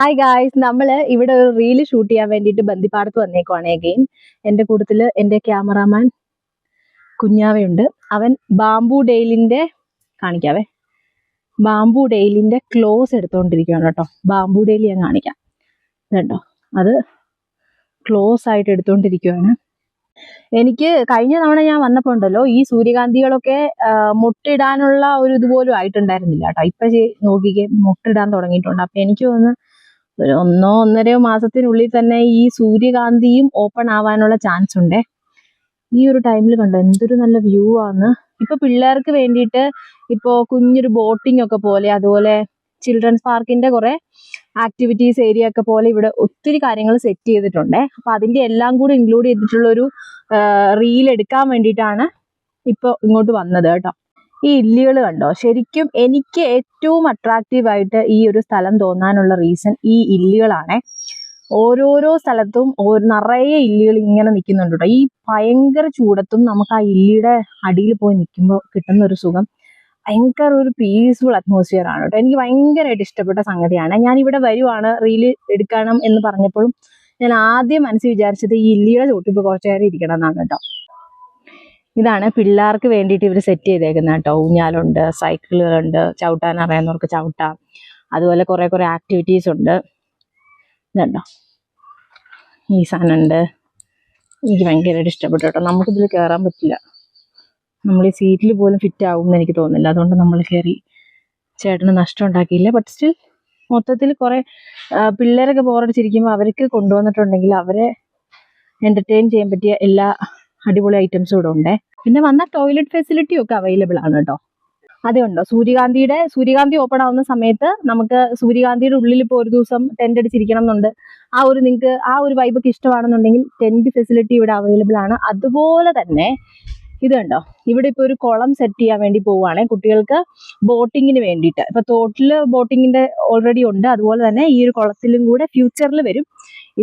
Hi guys, നമ്മള് ഇവിടെ ഒരു റീല് ഷൂട്ട് ചെയ്യാൻ വേണ്ടിയിട്ട് ബന്ദിപ്പാടത്ത് വന്നേക്കുവാണ്. അഗെയിൻ എൻ്റെ കൂട്ടത്തില് എൻ്റെ ക്യാമറാമാൻ കുഞ്ഞാവയുണ്ട്. അവൻ ബാംബു ഡെയിലിന്റെ കാണിക്കാവേ, ബാംബു ഡെയിലിന്റെ ക്ലോസ് എടുത്തോണ്ടിരിക്കുകയാണ് കേട്ടോ. ബാംബു ഡെയിലി ഞാൻ കാണിക്കാം. ഇതുണ്ടോ, അത് ക്ലോസ് ആയിട്ട് എടുത്തോണ്ടിരിക്കുകയാണ്. എനിക്ക് കഴിഞ്ഞ തവണ ഞാൻ വന്നപ്പോ ഉണ്ടല്ലോ, ഈ സൂര്യകാന്തികളൊക്കെ മുട്ടിടാനുള്ള ഒരു ഇതുപോലും ആയിട്ടുണ്ടായിരുന്നില്ല കേട്ടോ. ഇപ്പൊ നോക്കിക്കേ, മുട്ടിടാൻ തുടങ്ങിയിട്ടുണ്ട്. അപ്പൊ എനിക്ക് തോന്നുന്നു ഒരു 1-1.5 മാസത്തിനുള്ളിൽ തന്നെ ഈ സൂര്യകാന്തിയും ഓപ്പൺ ആവാനുള്ള ചാൻസ് ഉണ്ട്. ഈ ഒരു ടൈമിൽ കണ്ടോ എന്തൊരു നല്ല വ്യൂ ആണ്. ഇപ്പൊ പിള്ളേർക്ക് വേണ്ടിയിട്ട് ഇപ്പോ കുഞ്ഞൊരു ബോട്ടിംഗ് ഒക്കെ പോലെ, അതുപോലെ ചിൽഡ്രൻസ് പാർക്കിന്റെ കുറെ ആക്ടിവിറ്റീസ് ഏരിയ ഒക്കെ പോലെ ഇവിടെ ഒത്തിരി കാര്യങ്ങൾ സെറ്റ് ചെയ്തിട്ടുണ്ട്. അപ്പൊ അതിന്റെ എല്ലാം കൂടി ഇൻക്ലൂഡ് ചെയ്തിട്ടുള്ള ഒരു റീൽ എടുക്കാൻ വേണ്ടിയിട്ടാണ് ഇപ്പൊ ഇങ്ങോട്ട് വന്നത് കേട്ടോ. ഈ ഇല്ലികൾ കണ്ടോ, ശരിക്കും എനിക്ക് ഏറ്റവും അട്രാക്റ്റീവ് ആയിട്ട് ഈ ഒരു സ്ഥലം തോന്നാനുള്ള റീസൺ ഈ ഇല്ലികളാണ്. ഓരോരോ സ്ഥലത്തും നിറയെ ഇല്ലികൾ ഇങ്ങനെ നിൽക്കുന്നുണ്ട് കേട്ടോ. ഈ ഭയങ്കര ചൂടത്തും നമുക്ക് ആ ഇല്ലിയുടെ അടിയിൽ പോയി നിൽക്കുമ്പോൾ കിട്ടുന്ന ഒരു സുഖം ഭയങ്കര ഒരു പീസ്ഫുൾ അറ്റ്മോസ്ഫിയർ ആണ് കേട്ടോ. എനിക്ക് ഭയങ്കരമായിട്ട് ഇഷ്ടപ്പെട്ട സംഗതിയാണ്. ഞാൻ ഇവിടെ വരുവാണ് റീല് എടുക്കണം എന്ന് പറഞ്ഞപ്പോഴും ഞാൻ ആദ്യം മനസ്സിൽ വിചാരിച്ചത് ഈ ഇല്ലിയുടെ ചോട്ടിപ്പോൾ കുറച്ചു നേരം ഇരിക്കണം എന്നാണ് കേട്ടോ. ഇതാണ് പിള്ളേർക്ക് വേണ്ടിയിട്ട് ഇവർ സെറ്റ് ചെയ്തേക്കുന്നത് കേട്ടോ. ഊഞ്ഞാലുണ്ട്, സൈക്കിളുകളുണ്ട്, ചവിട്ടാൻ അറിയാവുന്നവർക്ക് ചവിട്ടാം, അതുപോലെ കുറെ ആക്ടിവിറ്റീസ് ഉണ്ട്. ഇതുണ്ടോ, ഈ സാധനം ഉണ്ട്. എനിക്ക് ഭയങ്കരമായിട്ട് ഇഷ്ടപ്പെട്ടു കേട്ടോ. നമുക്കിതിൽ കയറാൻ പറ്റില്ല, നമ്മൾ ഈ സീറ്റിൽ പോലും ഫിറ്റ് ആവും എന്ന് എനിക്ക് തോന്നുന്നില്ല. അതുകൊണ്ട് നമ്മൾ കയറി ചേട്ടന് നഷ്ടം ഉണ്ടാക്കിയില്ല. ബട്ട് സ്റ്റിൽ മൊത്തത്തിൽ കുറെ പിള്ളേരൊക്കെ ബോറടിച്ചിരിക്കുമ്പോൾ അവർക്ക് കൊണ്ടുവന്നിട്ടുണ്ടെങ്കിൽ അവരെ എന്റർടൈൻ ചെയ്യാൻ പറ്റിയ എല്ലാ അടിപൊളി ഐറ്റംസും ഇവിടെ ഉണ്ട്. പിന്നെ വന്ന ടോയ്ലറ്റ് ഫെസിലിറ്റിയും ഒക്കെ അവൈലബിൾ ആണ് കേട്ടോ. അതുകൊണ്ടോ സൂര്യകാന്തി ഓപ്പൺ ആവുന്ന സമയത്ത് നമുക്ക് സൂര്യകാന്തിയുടെ ഉള്ളിൽ ഇപ്പോൾ ഒരു ദിവസം ടെന്റ് അടിച്ചിരിക്കണം എന്നുണ്ട്. നിങ്ങൾക്ക് ആ ഒരു വൈബൊക്കെ ഇഷ്ടമാണെന്നുണ്ടെങ്കിൽ ടെന്റ് ഫെസിലിറ്റി ഇവിടെ അവൈലബിൾ ആണ്. അതുപോലെ തന്നെ ഇത് കണ്ടോ, ഇവിടെ ഇപ്പോൾ ഒരു കുളം സെറ്റ് ചെയ്യാൻ വേണ്ടി പോവുകയാണെ കുട്ടികൾക്ക് ബോട്ടിങ്ങിന് വേണ്ടിയിട്ട്. ഇപ്പൊ തോട്ടില് ബോട്ടിങ്ങിന്റെ ഓൾറെഡി ഉണ്ട്, അതുപോലെ തന്നെ ഈ ഒരു കുളത്തിലും കൂടെ ഫ്യൂച്ചറിൽ വരും.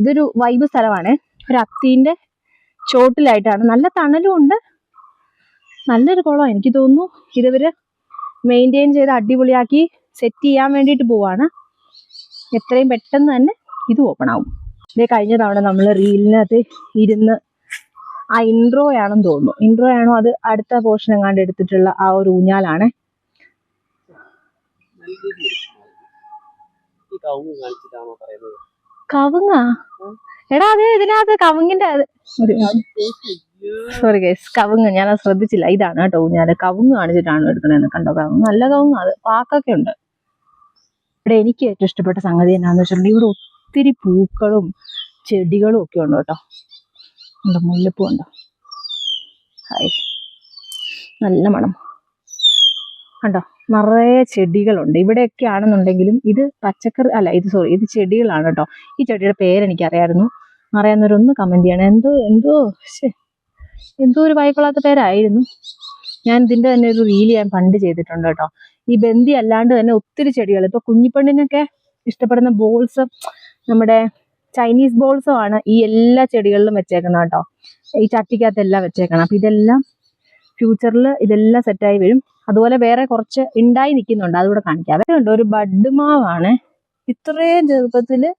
ഇതൊരു വൈബ് സ്ഥലമാണ്. ഒരു അത്തീന്റെ ചോട്ടിലായിട്ടാണ്, നല്ല തണലും ഉണ്ട്, നല്ലൊരു കുളം. എനിക്ക് തോന്നുന്നു ഇതവര് മെയിൻറ്റെയിൻ ചെയ്ത് അടിപൊളിയാക്കി സെറ്റ് ചെയ്യാൻ വേണ്ടിയിട്ട് പോവാണ്. എത്രയും പെട്ടെന്ന് തന്നെ ഇത് ഓപ്പൺ ആവും. ഇതേ കഴിഞ്ഞ തവണ നമ്മൾ റീലിനകത്ത് ഇരുന്ന് ആ ഇൻട്രോ ആണെന്ന് തോന്നുന്നു, ഇൻട്രോ ആണോ അത് അടുത്ത പോർഷൻ എങ്ങാണ്ട് എടുത്തിട്ടുള്ള ആ ഒരു ഊഞ്ഞാലാണ്. കവുങ്ങാ എടാ, അത് ഇതിനകത്ത് കവുങ്ങിന്റെ സോറി ഗൈസ്, കവുങ്ങ് ഞാൻ ശ്രദ്ധിച്ചില്ല. ഇതാണ് കേട്ടോ ഊഞ്ഞാല്. കവുങ്ങ് കാണിച്ചിട്ടാണ് എടുക്കണേന്ന്. കണ്ടോ, കവുങ്ങ് നല്ല കവുങ്ങ്, അത് പാക്കൊക്കെ ഉണ്ട്. ഇവിടെ എനിക്ക് ഏറ്റവും ഇഷ്ടപ്പെട്ട സംഗതി എന്നാന്ന് വെച്ചിട്ടുണ്ടെങ്കിൽ ഇവിടെ ഒത്തിരി പൂക്കളും ചെടികളും ഒക്കെ ഉണ്ട് കേട്ടോ. ഉണ്ടോ, മുല്ലപ്പൂ ഉണ്ടോ, ഹായ്, നല്ല മണം കണ്ടോ. നിറയെ ചെടികളുണ്ട് ഇവിടെയൊക്കെ ആണെന്നുണ്ടെങ്കിലും. ഇത് പച്ചക്കറി അല്ല, ഇത് ചെടികളാണ് കേട്ടോ. ഈ ചെടിയുടെ പേരെനിക്കറിയായിരുന്നു, അറിയാവുന്നവരൊന്ന് കമന്റ് ചെയ്യണം. എന്തോ ഒരു വായിക്കൊള്ളാത്ത പേരായിരുന്നു. ഞാൻ ഇതിന്റെ തന്നെ ഒരു റീൽ ഞാൻ പണ്ട് ചെയ്തിട്ടുണ്ട് കേട്ടോ. ഈ ബന്ദി അല്ലാണ്ട് തന്നെ ഒത്തിരി ചെടികൾ. ഇപ്പൊ കുഞ്ഞിപ്പെണ്ണിനൊക്കെ ഇഷ്ടപ്പെടുന്ന ബോൾസ്, നമ്മുടെ ചൈനീസ് ബോൾസും ആണ് ഈ എല്ലാ ചെടികളിലും വെച്ചേക്കണം കേട്ടോ. ഈ ചട്ടിക്കകത്തെല്ലാം വെച്ചേക്കണം. അപ്പൊ ഇതെല്ലാം ഫ്യൂച്ചറിൽ ഇതെല്ലാം സെറ്റായി വരും. അതുപോലെ വേറെ കുറച്ച് ഉണ്ടായി നിൽക്കുന്നുണ്ട്, അതുകൂടെ കാണിക്കാം. ഉണ്ട് ഒരു ബഡ് മാവാണ്. ഇത്രയും ചെറുപ്പത്തില്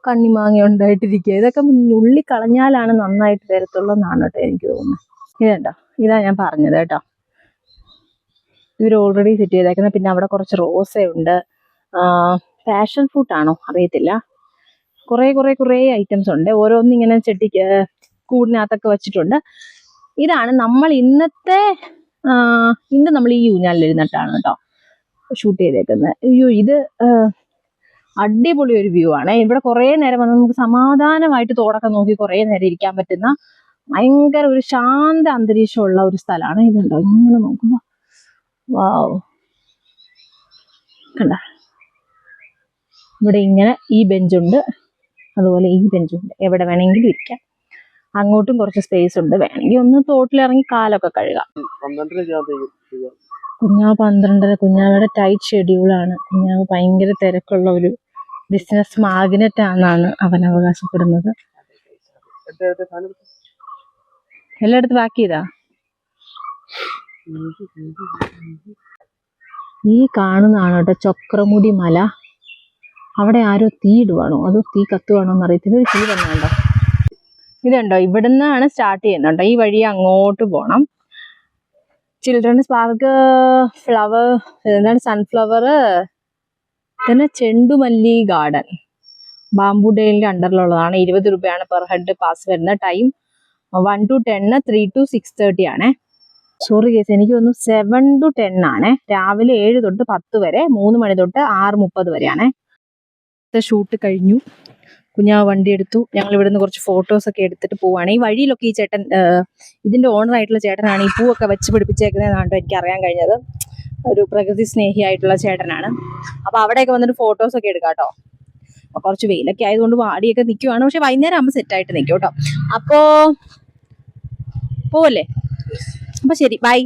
കണ്ണിമാങ്ങ ഉണ്ടായിട്ടിരിക്കുക. ഇതൊക്കെ ഉള്ളി കളഞ്ഞാലാണ് നന്നായിട്ട് വരത്തുള്ളൂ എന്നാണ് കേട്ടോ എനിക്ക് തോന്നുന്നത്. ഇതുണ്ടോ, ഇതാ ഞാൻ പറഞ്ഞത് കേട്ടോ. ഇവർ ഓൾറെഡി സെറ്റ് ചെയ്തേക്കുന്നത്. പിന്നെ അവിടെ കുറച്ച് റോസയുണ്ട്. പാഷൻ ഫ്രൂട്ട് ആണോ അറിയത്തില്ല. കുറേ ഐറ്റംസ് ഉണ്ട്. ഓരോന്നിങ്ങനെ ചെടിക്ക് കൂടിനകത്തൊക്കെ വെച്ചിട്ടുണ്ട്. ഇതാണ് നമ്മൾ ഇന്ന് നമ്മൾ ഈ ഊഞ്ഞാലിരുന്നിട്ടാണ് കേട്ടോ ഷൂട്ട് ചെയ്തേക്കുന്നത്. അയ്യോ, ഇത് അടിപൊളി ഒരു വ്യൂ ആണ്. ഇവിടെ കുറേ നേരം വന്ന് നമുക്ക് സമാധാനമായിട്ട് തോടൊക്കെ നോക്കി കുറേ നേരം ഇരിക്കാൻ പറ്റുന്ന ഭയങ്കര ഒരു ശാന്ത അന്തരീക്ഷമുള്ള ഒരു സ്ഥലമാണ്. ഇതുണ്ടോ, ഇങ്ങനെ നോക്കുമ്പോ വാവ്, കണ്ട, ഇവിടെ ഇങ്ങനെ ഈ ബെഞ്ചുണ്ട്, അതുപോലെ ഈ ബെഞ്ചുണ്ട്. എവിടെ വേണമെങ്കിലും ഇരിക്കാം. അങ്ങോട്ടും കുറച്ച് സ്പേസ് ഉണ്ട്. വേണമെങ്കിൽ ഒന്ന് തോട്ടിലിറങ്ങി കാലൊക്കെ കഴുകാം. കുഞ്ഞാവ് 12:30. കുഞ്ഞാവയുടെ ടൈറ്റ് ഷെഡ്യൂളാണ്. കുഞ്ഞാവ് ഭയങ്കര തിരക്കുള്ള ഒരു ബിസിനസ് മാഗ്നറ്റ് ആണെന്നാണ് അവൻ അവകാശപ്പെടുന്നത്. എല്ലായിടത്തും ബാക്കി ചെയ്താ. ഈ കാണുന്നതാണ് കേട്ടോ ചക്രമുടി മല. അവിടെ ആരോ തീ ഇടുവാണോ അതോ തീ കത്തുവാണോ എന്ന് അറിയത്തില്ല. ഒരു തീ വന്നുണ്ടോ. ഇതുണ്ടോ, ഇവിടുന്നാണ് സ്റ്റാർട്ട് ചെയ്യുന്നുണ്ടോ. ഈ വഴി അങ്ങോട്ട് പോകണം. ചിൽഡ്രൻസ് പാർക്ക്, ഫ്ലവർ, എന്താണ് സൺഫ്ലവർ, പിന്നെ ചെണ്ടുമല്ലി ഗാർഡൻ ബാംബു ഡെയിലിന്റെ അണ്ടറിലുള്ളതാണ്. 20 രൂപയാണ് പെർ ഹെഡ് പാസ് വരുന്ന. ടൈം 1 to 10, 3 to 6:30 ആണേ. സോറി കേസ്, എനിക്ക് തോന്നുന്നു 7 to 10 ആണേ. രാവിലെ 7 തൊട്ട് 10 വരെ, 3 മണി തൊട്ട് 6:30 വരെയാണേ. ഷൂട്ട് കഴിഞ്ഞു. കുഞ്ഞാവ് വണ്ടി എടുത്തു. ഞങ്ങൾ ഇവിടുന്ന് കുറച്ച് ഫോട്ടോസ് ഒക്കെ എടുത്തിട്ട് പോവാണ്. ഈ വഴിയിലൊക്കെ ഈ ചേട്ടൻ, ഇതിന്റെ ഓണർ ആയിട്ടുള്ള ചേട്ടനാണ് ഈ പൂവൊക്കെ വെച്ച് പിടിപ്പിച്ചേക്കുന്നതെന്നാണ് എനിക്ക് അറിയാൻ കഴിഞ്ഞത്. ഒരു പ്രകൃതി സ്നേഹിയായിട്ടുള്ള ചേട്ടനാണ്. അപ്പൊ അവിടെയൊക്കെ വന്നിട്ട് ഫോട്ടോസ് ഒക്കെ എടുക്കാം കേട്ടോ. അപ്പൊ കുറച്ച് വെയിലൊക്കെ ആയതുകൊണ്ട് വാടിയൊക്കെ നിൽക്കുവാണ്. പക്ഷെ വൈകുന്നേരം ആകുമ്പോൾ സെറ്റായിട്ട് നിൽക്കും കേട്ടോ. അപ്പോ പോവല്ലേ. അപ്പൊ ശരി, ബൈ.